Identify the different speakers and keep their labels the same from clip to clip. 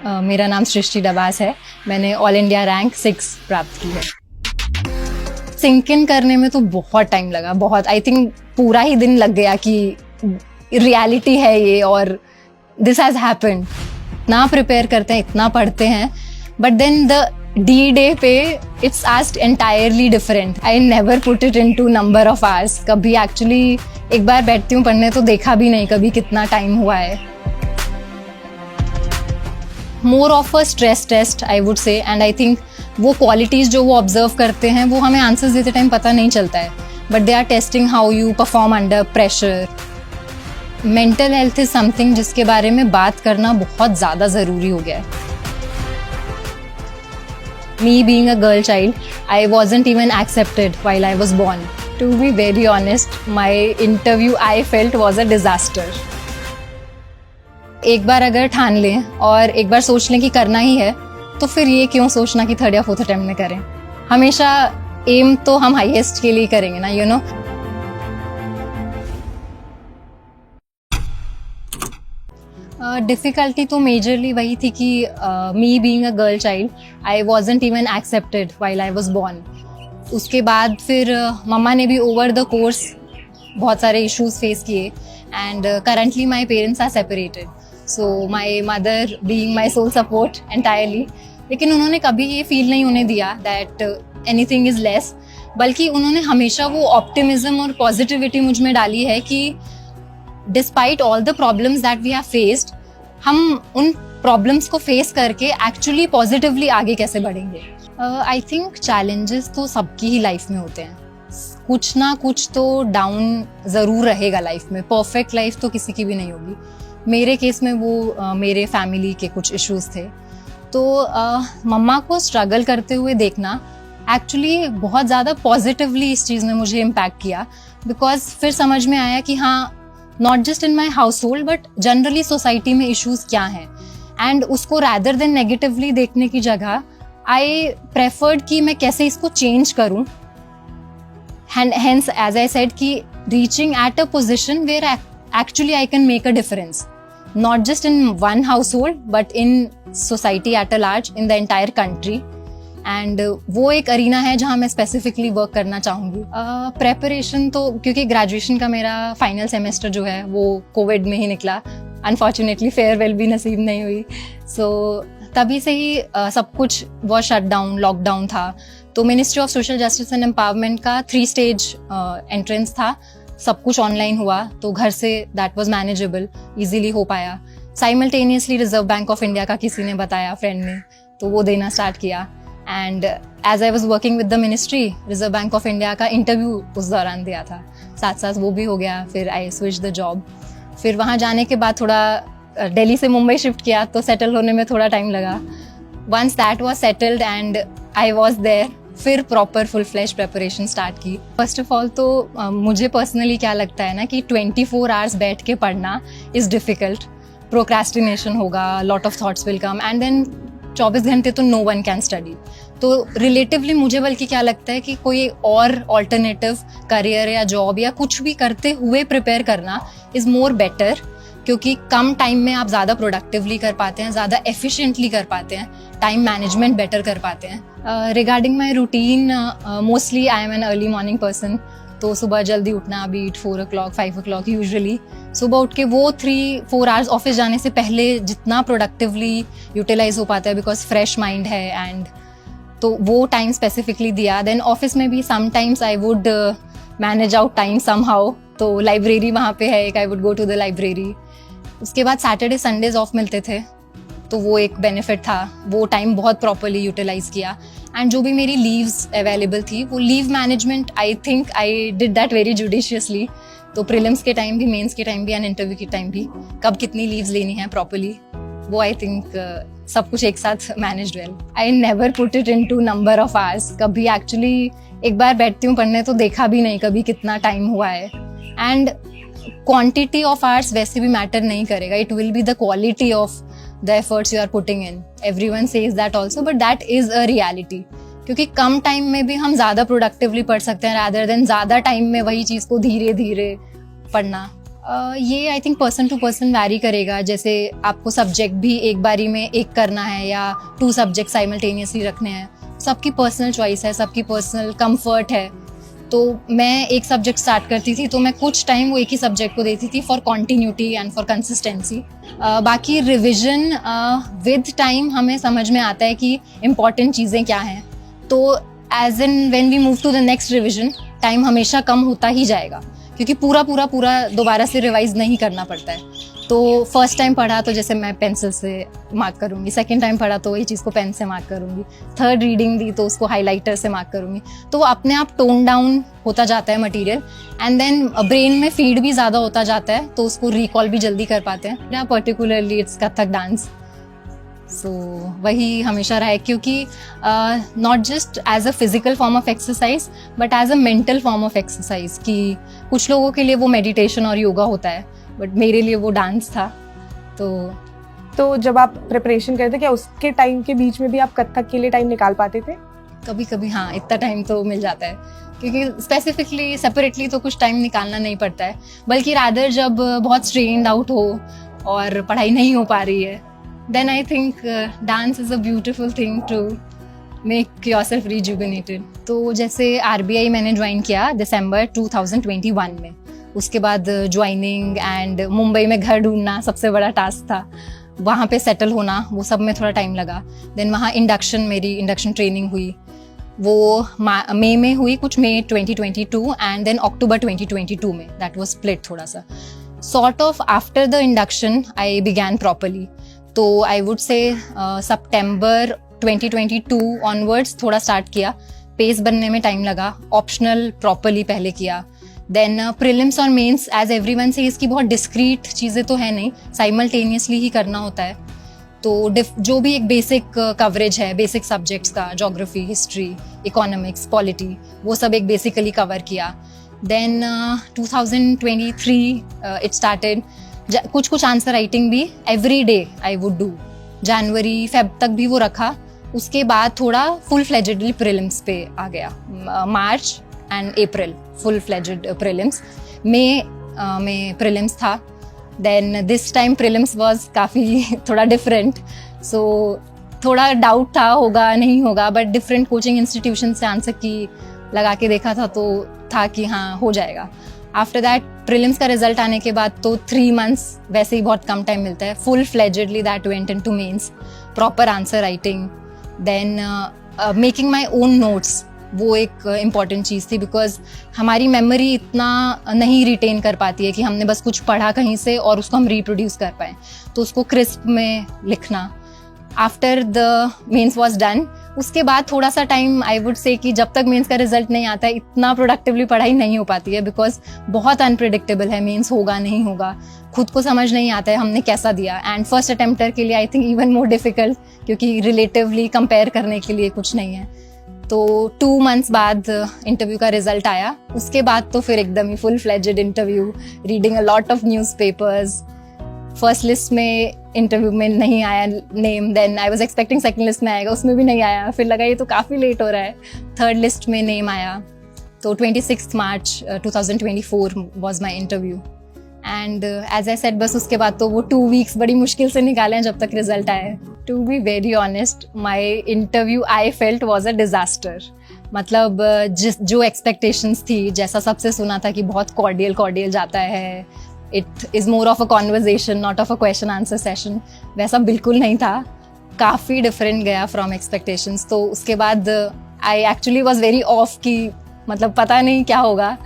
Speaker 1: मेरा नाम सृष्टि डबास है। मैंने ऑल इंडिया रैंक 6 प्राप्त की है। सिंक इन करने में तो बहुत टाइम लगा, बहुत, आई थिंक पूरा ही दिन लग गया कि रियलिटी है ये और दिस हैज हैपेंड। इतना प्रिपेयर करते हैं, इतना पढ़ते हैं, but then the D day पे it's asked entirely different. I never put it into number of hours. कभी एक्चुअली एक बार बैठती हूँ पढ़ने तो देखा भी नहीं कभी कितना टाइम हुआ है। More of a stress test I would say, and I think वो क्वालिटीज़ जो वो ऑब्जर्व करते हैं वो हमें आंसर्स देते टाइम पता नहीं चलता है, but they are testing how you perform under pressure. Mental health is something जिसके बारे में बात करना बहुत ज़्यादा ज़रूरी हो गया है। Me being a girl child, I wasn't even accepted while I was born. To be very honest, my interview I felt was a disaster. एक बार अगर ठान लें और एक बार सोच लें कि करना ही है, तो फिर ये क्यों सोचना कि थर्ड या फोर्थ अटेम्प्ट में करें। हमेशा एम तो हम हाईएस्ट के लिए करेंगे ना, यू नो। डिफ़िकल्टी तो मेजरली वही थी कि me being a girl child, I wasn't even accepted while I was born. उसके बाद फिर मम्मा ने भी ओवर द कोर्स बहुत सारे इश्यूज फेस किए, and currently my parents are separated, so my mother being my sole support entirely. लेकिन उन्होंने कभी ये फील नहीं होने दिया दैट एनीथिंग इज़ लेस, बल्कि उन्होंने हमेशा वो ऑप्टिमिज्म और पॉजिटिविटी मुझ में डाली है कि despite all the problems that we have faced, हम उन प्रॉब्लम्स को फेस करके एक्चुअली पॉजिटिवली आगे कैसे बढ़ेंगे। आई थिंक चैलेंजेस तो सबकी ही लाइफ में होते हैं, कुछ ना कुछ तो डाउन ज़रूर रहेगा लाइफ में। परफेक्ट लाइफ तो किसी की भी नहीं होगी। मेरे केस में वो मेरे फैमिली के कुछ इश्यूज थे, तो मम्मा को स्ट्रगल करते हुए देखना एक्चुअली बहुत ज़्यादा पॉजिटिवली इस चीज़ ने मुझे इम्पैक्ट किया, बिकॉज फिर समझ में आया कि हाँ, not just in my house hold but generally society में इश्यूज क्या हैं, एंड उसको रैदर देन नेगेटिवली देखने की जगह आई प्रेफर्ड कि मैं कैसे इसको चेंज करूं। Hence, as I said, कि reaching at a position where actually I can make a difference, not just in one household, but in society at a large, in the entire country. And वो एक arena है जहाँ मैं specifically work करना चाहूँगी। Preparation तो क्योंकि graduation का मेरा फाइनल सेमेस्टर जो है वो कोविड में ही निकला, अनफॉर्चुनेटली फेयरवेल भी नसीब नहीं हुई, सो तभी से ही सब कुछ वो शट डाउन, लॉकडाउन था। तो ministry of social justice and empowerment का 3 स्टेज एंट्रेंस था, सब कुछ ऑनलाइन हुआ, तो घर say that was manageable, easily हो पाया। Simultaneously reserve Bank of India का किसी ने बताया, फ्रेंड ने, तो वो देना स्टार्ट किया। And as I was working with the ministry, Reserve Bank of India का इंटरव्यू उस दौरान दिया था, साथ साथ वो भी हो गया। फिर आई स्विच द जॉब। फिर वहाँ जाने के बाद थोड़ा दिल्ली से मुंबई शिफ्ट किया, तो सेटल होने में थोड़ा टाइम लगा। Once that was settled and I was there, फिर proper full flash preparation start की। फर्स्ट ऑफ ऑल तो मुझे पर्सनली क्या लगता है ना कि 24 आवर्स बैठ के पढ़ना इज़ डिफ़िकल्ट। प्रोक्रेस्टिनेशन होगा, lot of thoughts will come, and then 24 घंटे तो नो वन कैन स्टडी। तो रिलेटिवली मुझे बल्कि क्या लगता है कि कोई और ऑल्टरनेटिव करियर या जॉब या कुछ भी करते हुए प्रिपेयर करना इज़ मोर बेटर, क्योंकि कम टाइम में आप ज़्यादा प्रोडक्टिवली कर पाते हैं, ज़्यादा एफिशिएंटली कर पाते हैं, टाइम मैनेजमेंट बेटर कर पाते हैं। Regarding my routine, mostly I am an early morning person, तो सुबह जल्दी उठना, बीट 4 o'clock 5 o'clock यूजुअली। सुबह उठ के वो 3-4 आवर्स ऑफिस जाने से पहले जितना प्रोडक्टिवली यूटिलाइज हो पाता है, बिकॉज फ्रेश माइंड है, एंड तो वो टाइम स्पेसिफिकली दिया। देन ऑफिस में भी sometimes I would manage out time somehow, तो लाइब्रेरी वहाँ पे है एक, I would go to the library. उसके बाद सैटरडे संडेज ऑफ मिलते थे, तो वो एक बेनिफिट था, वो टाइम बहुत प्रॉपरली यूटिलाइज किया। एंड जो भी मेरी लीव्स अवेलेबल थी, वो leave management I think I did that very judiciously. तो प्रीलिम्स के टाइम भी, मेंस के टाइम भी, एंड इंटरव्यू के टाइम भी, कब कितनी लीव्स लेनी है प्रॉपरली, वो आई थिंक सब कुछ एक साथ managed well. I never put it into number of hours. कभी एक्चुअली एक बार बैठती हूँ पढ़ने तो देखा भी नहीं कभी कितना टाइम हुआ है, एंड क्वांटिटी ऑफ आवर्स वैसे भी मैटर नहीं करेगा, it will be the quality of the efforts you are putting in. Everyone says that also, but that is a reality, क्योंकि कम टाइम में भी हम ज़्यादा प्रोडक्टिवली पढ़ सकते हैं, रादर देन ज़्यादा टाइम में वही चीज़ को धीरे धीरे पढ़ना। ये I think person to person vary करेगा. जैसे आपको सब्जेक्ट भी एक बारी में एक करना है या 2 सब्जेक्ट साइमल्टेनियसली रखने हैं, सबकी पर्सनल चॉइस है, सबकी पर्सनल कंफर्ट है. तो मैं एक सब्जेक्ट स्टार्ट करती थी तो मैं कुछ टाइम वो एक ही सब्जेक्ट को देती थी for continuity and for consistency. बाकी रिविजन विद टाइम हमें समझ में आता है कि इम्पॉर्टेंट चीज़ें क्या हैं. तो as in when we move to the next revision, time हमेशा कम होता ही जाएगा क्योंकि पूरा दोबारा से रिवाइज नहीं करना पड़ता है. तो फर्स्ट टाइम पढ़ा तो जैसे मैं पेंसिल से मार्क करूँगी, सेकेंड टाइम पढ़ा तो वही चीज़ को पेन से मार्क करूँगी, थर्ड रीडिंग दी तो उसको हाइलाइटर से मार्क करूँगी. तो वो अपने आप टोन डाउन होता जाता है मटेरियल एंड देन ब्रेन में फीड भी ज़्यादा होता जाता है तो उसको रिकॉल भी जल्दी कर पाते हैं. Particularly it's Kathak dance. So वही हमेशा रहा है क्योंकि not just as a physical form of exercise but as a mental form of exercise. कि कुछ लोगों के लिए वो मेडिटेशन और योगा होता है बट मेरे लिए वो डांस था. तो
Speaker 2: जब आप प्रिपरेशन करते क्या उसके टाइम के बीच में भी आप कथक के लिए टाइम निकाल पाते थे?
Speaker 1: कभी कभी हाँ, इतना टाइम तो मिल जाता है क्योंकि स्पेसिफिकली सेपरेटली तो कुछ टाइम निकालना नहीं पड़ता है. बल्कि रादर जब बहुत स्ट्रेन्ड आउट हो और पढ़ाई नहीं हो पा रही है, then I think dance is a beautiful thing to make yourself rejuvenated. तो जैसे RBI मैंने ज्वाइन किया दिसंबर 2021 में. उसके बाद ज्वाइनिंग एंड मुंबई में घर ढूंढना सबसे बड़ा टास्क था. वहाँ पे सेटल होना, वो सब में थोड़ा टाइम लगा. देन वहाँ मेरी इंडक्शन ट्रेनिंग हुई, वो मई में हुई, कुछ मई 2022 एंड देन अक्टूबर 2022 में. दैट वाज स्प्लिट थोड़ा सा. Sort of after the induction I began properly. तो I would say September 2022 onwards थोड़ा स्टार्ट किया. पेस बनने में टाइम लगा. ऑप्शनल प्रॉपरली पहले किया. देन प्रीलिम्स और मेंस एज एवरीवन से इसकी बहुत डिस्क्रीट चीज़ें तो है नहीं, साइमल्टेनियसली ही करना होता है. तो जो भी एक बेसिक कवरेज है बेसिक सब्जेक्ट्स का, ज्योग्राफी, हिस्ट्री, इकोनॉमिक्स, पॉलिटी, वो सब एक बेसिकली कवर किया. Then 2023 it started. कुछ आंसर राइटिंग भी every day I would do. जनवरी फेब तक भी वो रखा. उसके बाद थोड़ा फुल फ्लेजेडली प्रीलिम्स पे आ गया. March and April full fledged prelims. मई में प्रीलिम्स था. Then this time prelims was काफ़ी थोड़ा डिफरेंट. सो थोड़ा डाउट था होगा नहीं होगा, बट डिफरेंट कोचिंग इंस्टीट्यूशन से आंसर की लगा के देखा था तो था कि हाँ हो जाएगा. आफ्टर दैट प्रीलिम्स का रिजल्ट आने के बाद तो 3 मंथ्स वैसे ही बहुत कम टाइम मिलता है. Full fledgedly that went into mains. Proper answer writing. Then making my own notes, वो एक इम्पॉर्टेंट चीज़ थी बिकॉज हमारी मेमोरी इतना नहीं रिटेन कर पाती है कि हमने बस कुछ पढ़ा कहीं से और उसको हम रिप्रोड्यूस कर पाएँ. तो उसको क्रिस्प में लिखना. After the mains was done, उसके बाद थोड़ा सा टाइम आई वुड से कि जब तक मेंस का रिजल्ट नहीं आता है इतना प्रोडक्टिवली पढ़ाई नहीं हो पाती है बिकॉज बहुत अनप्रिडिक्टेबल है. मेंस होगा नहीं होगा, खुद को समझ नहीं आता है हमने कैसा दिया. एंड फर्स्ट अटेम्प्टर के लिए I think even more difficult क्योंकि रिलेटिवली कंपेयर करने के लिए कुछ नहीं है. तो 2 मंथ्स बाद इंटरव्यू का रिजल्ट आया. उसके बाद तो फिर एकदम ही full fledged interview, reading a lot of newspapers. First list में इंटरव्यू में नहीं आया name. Then I was expecting second list में आएगा, उसमें भी नहीं आया. फिर लगा ये तो काफ़ी लेट हो रहा है. थर्ड लिस्ट में नेम आया. तो 26 March 2024 was my interview. And as I said, बस उसके बाद तो वो 2 वीक्स बड़ी मुश्किल से निकाले हैं जब तक रिजल्ट आए. To be very honest, my interview I felt was a disaster. मतलब जो एक्सपेक्टेशंस थी, जैसा सबसे सुना था कि बहुत कॉर्डियल जाता है, it is more of a conversation not of a question answer session, वैसा बिल्कुल नहीं था. काफ़ी डिफरेंट गया फ्रॉम एक्सपेक्टेशंस. तो उसके बाद I actually was very of कि मतलब पता नहीं क्या होगा.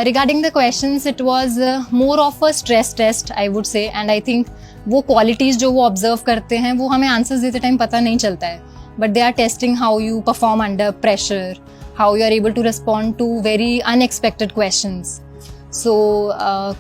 Speaker 1: Regarding the questions, it was more of a stress test, I would say, and I think वो qualities जो वो observe करते हैं वो हमें answers देते टाइम पता नहीं चलता है, but they are testing how you perform under pressure, how you are able to respond to very unexpected questions. So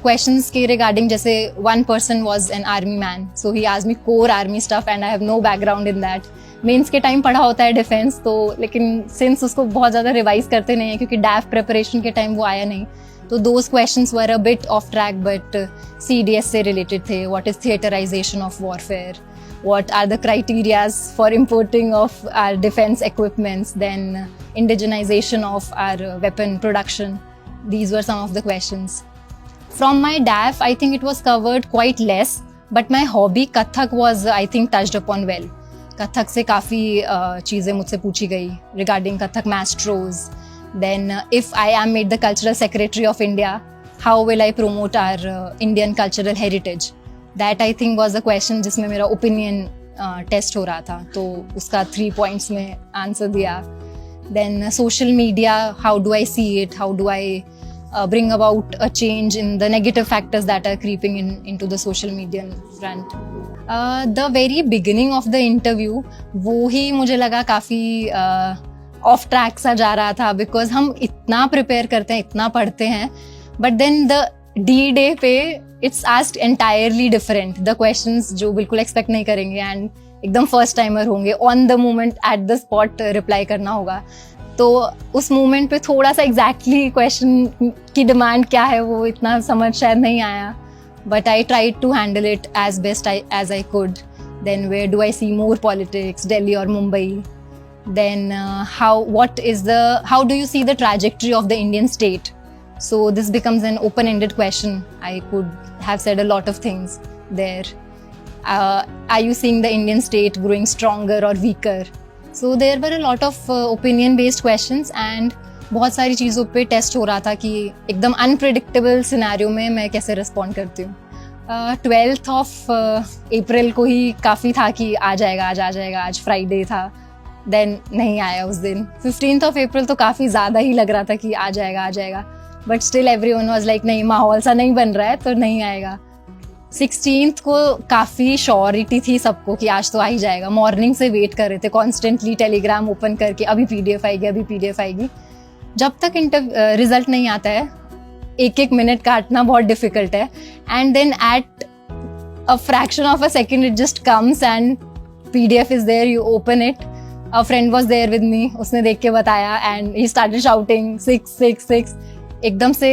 Speaker 1: questions के regarding जैसे one person was an army man, so he asked me core army stuff and I have no background in that. Mains के time पढ़ा होता है defence तो, लेकिन since उसको बहुत ज़्यादा रिवाइज करते नहीं है क्योंकि डैफ प्रिपरेशन के टाइम वो आया नहीं, तो those questions were a bit off track but CDS से रिलेटेड थे. What is theatrisation of warfare, what are the criterias for importing of our defence equipments, then indigenisation of our weapon production. These were some of the questions. From my DAF, I think it was covered quite less, but my hobby Kathak was, I think, touched upon well. Kathak से काफ़ी चीज़ें मुझसे पूछी गई regarding Kathak maestros. Then if I am made the cultural secretary of India, how will I promote our Indian cultural heritage? That I think was a question जिसमें मेरा opinion test हो रहा था, तो उसका 3 points में आंसर दिया. Then social media, how do I see it? How do I bring about a change in the negative factors that are creeping into the social media front? The very beginning of the interview, वो ही मुझे लगा काफ़ी of track सा जा रहा था, because हम इतना प्रिपेयर करते हैं, इतना पढ़ते हैं, बट देन द D-Day पे it's asked entirely different. The questions जो बिल्कुल एक्सपेक्ट नहीं करेंगे एंड एकदम फर्स्ट टाइमर होंगे, on the moment at the spot reply करना होगा. तो उस मोमेंट पे थोड़ा सा एग्जैक्टली क्वेश्चन की डिमांड क्या है वो इतना समझ शायद नहीं आया, but I tried to handle it as best as I could. Then where do I see more politics, Delhi और Mumbai? Then how do you see the trajectory of the Indian state? So this becomes an open-ended question. I could have said a lot of things there. Are you seeing the Indian state growing stronger or weaker? So there were a lot of opinion-based questions, and बहुत सारी चीज़ों पे test हो रहा था कि एकदम unpredictable scenario में मैं कैसे रिस्पॉन्ड करती हूँ. 12th of April को ही काफ़ी था कि आ जाएगा. आज फ्राइडे था, देन नहीं आया उस दिन. 15th of April तो काफ़ी ज़्यादा ही लग रहा था कि आ जाएगा, but still everyone was like नहीं, माहौल सा नहीं बन रहा है तो नहीं आएगा. 16th को काफ़ी श्योरिटी थी सबको कि आज तो आ ही जाएगा. मॉर्निंग से वेट कर रहे थे कॉन्स्टेंटली, टेलीग्राम ओपन करके, अभी PDF आएगी. जब तक रिजल्ट नहीं आता है, एक मिनट काटना बहुत डिफिकल्ट है. And then at a fraction of a second it just comes and PDF is there, you open it. A friend was there with me, उसने देख के बताया and he started shouting 6. एकदम से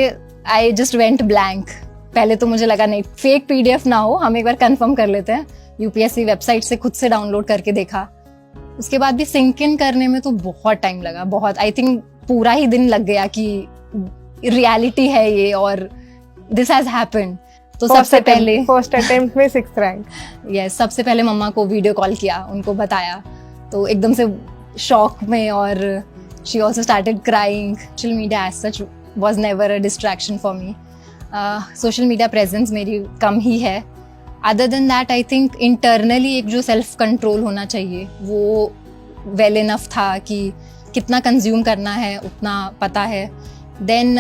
Speaker 1: I just went blank. पहले तो मुझे लगा नहीं, फेक PDF ना हो, हम एक बार कंफर्म कर लेते हैं. UPSC वेबसाइट से खुद से डाउनलोड करके देखा. उसके बाद भी सिंक इन करने में तो बहुत टाइम लगा, बहुत. आई थिंक पूरा ही दिन लग गया कि रियलिटी है ये और दिस हैज हैपेंड. तो सबसे पहले
Speaker 2: फर्स्ट अटेम्प्ट में 6th रैंक.
Speaker 1: यस, सबसे पहले मम्मा को वीडियो कॉल किया, उनको बताया, तो एकदम से शॉक में, और she also started crying. Social media as such was never a distraction for me. Social media presence मेरी कम ही है. Other than that I think internally एक जो सेल्फ कंट्रोल होना चाहिए वो वेल इनफ था कि कितना कंज्यूम करना है उतना पता है. देन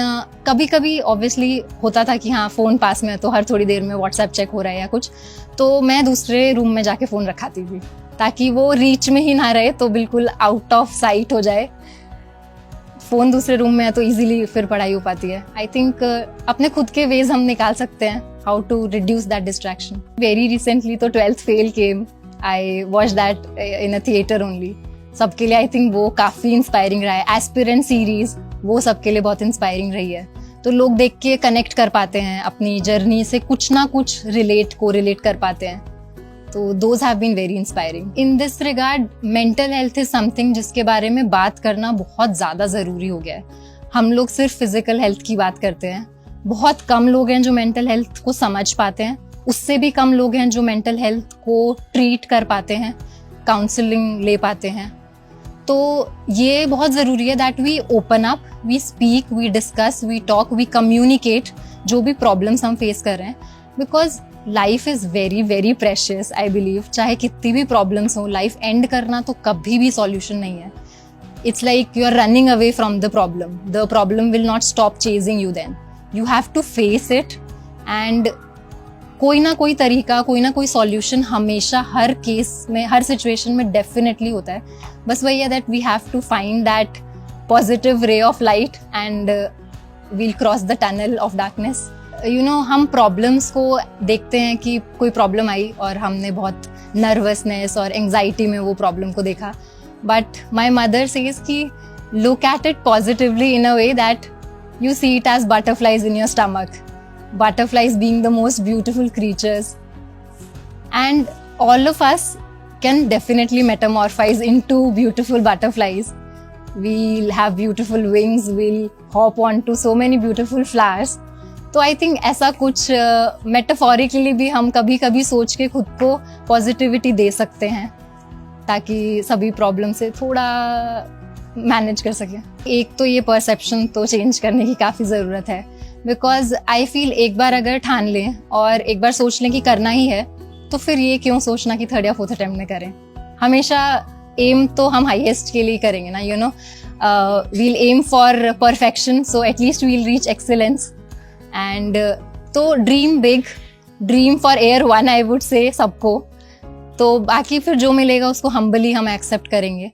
Speaker 1: कभी कभी ऑब्वियसली होता था कि हाँ फ़ोन पास में है तो हर थोड़ी देर में व्हाट्सएप चेक हो रहा है या कुछ, तो मैं दूसरे रूम में जाके फ़ोन रखाती थी ताकि वो रीच में ही ना रहे, तो बिल्कुल आउट ऑफ साइट हो जाए. फ़ोन दूसरे रूम में है तो इजीली फिर पढ़ाई हो पाती है. आई थिंक अपने खुद के वेज हम निकाल सकते हैं how to reduce that distraction. Very recently तो 12th fail came, I watch that in a theatre only. सबके लिए आई थिंक वो काफ़ी इंस्पायरिंग रहा है. एस्पिरेंट सीरीज वो सबके लिए बहुत इंस्पायरिंग रही है. तो लोग देख के कनेक्ट कर पाते हैं, अपनी जर्नी से कुछ ना कुछ रिलेट कर पाते हैं. तो those have been very inspiring. In this regard, mental health is something जिसके बारे में बात करना बहुत ज़्यादा ज़रूरी हो गया है. हम लोग सिर्फ फिजिकल हेल्थ की बात करते हैं. बहुत कम लोग हैं जो मेंटल हेल्थ को समझ पाते हैं. उससे भी कम लोग हैं जो मेंटल हेल्थ को ट्रीट कर पाते हैं, काउंसलिंग ले पाते हैं. तो ये बहुत ज़रूरी है that we open up, we speak, we discuss, we talk, we communicate जो भी प्रॉब्लम्स हम फेस कर रहे हैं. Because life is very very precious. I believe चाहे कितनी भी प्रॉब्लम्स हो, लाइफ एंड करना तो कभी भी सॉल्यूशन नहीं है. It's like you are running away from the problem will not stop chasing you. Then you have to face it, and कोई ना कोई तरीका, कोई ना कोई सॉल्यूशन हमेशा हर केस में, हर सिचुएशन में डेफिनेटली होता है. बस वही है that we have to find that positive ray of light and we'll cross the tunnel of darkness. You know, हम प्रॉब्लम्स को देखते हैं कि कोई प्रॉब्लम आई और हमने बहुत नर्वसनेस और एंग्जाइटी में वो प्रॉब्लम को देखा. बट माई मदर सेज कि look at it positively in a way that you see it as butterflies in your stomach. Butterflies being the most beautiful creatures, and all of us can definitely metamorphose into beautiful butterflies. We'll have beautiful wings, we'll hop onto so many beautiful flowers. तो I think ऐसा कुछ metaphorically भी हम कभी कभी सोच के खुद को पॉजिटिविटी दे सकते हैं ताकि सभी प्रॉब्लम से थोड़ा मैनेज कर सकें। एक तो ये परसेप्शन तो चेंज करने की काफ़ी ज़रूरत है, बिकॉज आई फील एक बार अगर ठान लें और एक बार सोच लें कि करना ही है, तो फिर ये क्यों सोचना कि थर्ड या फोर्थ अटेम्प्ट में करें। हमेशा एम तो हम हाईएस्ट के लिए करेंगे ना, you know, we'll aim for perfection, so at least we'll reach excellence. And तो dream big, dream for AIR one, I would say सबको। तो बाकी फिर जो मिलेगा उसको हम्बली हम एक्सेप्ट करेंगे।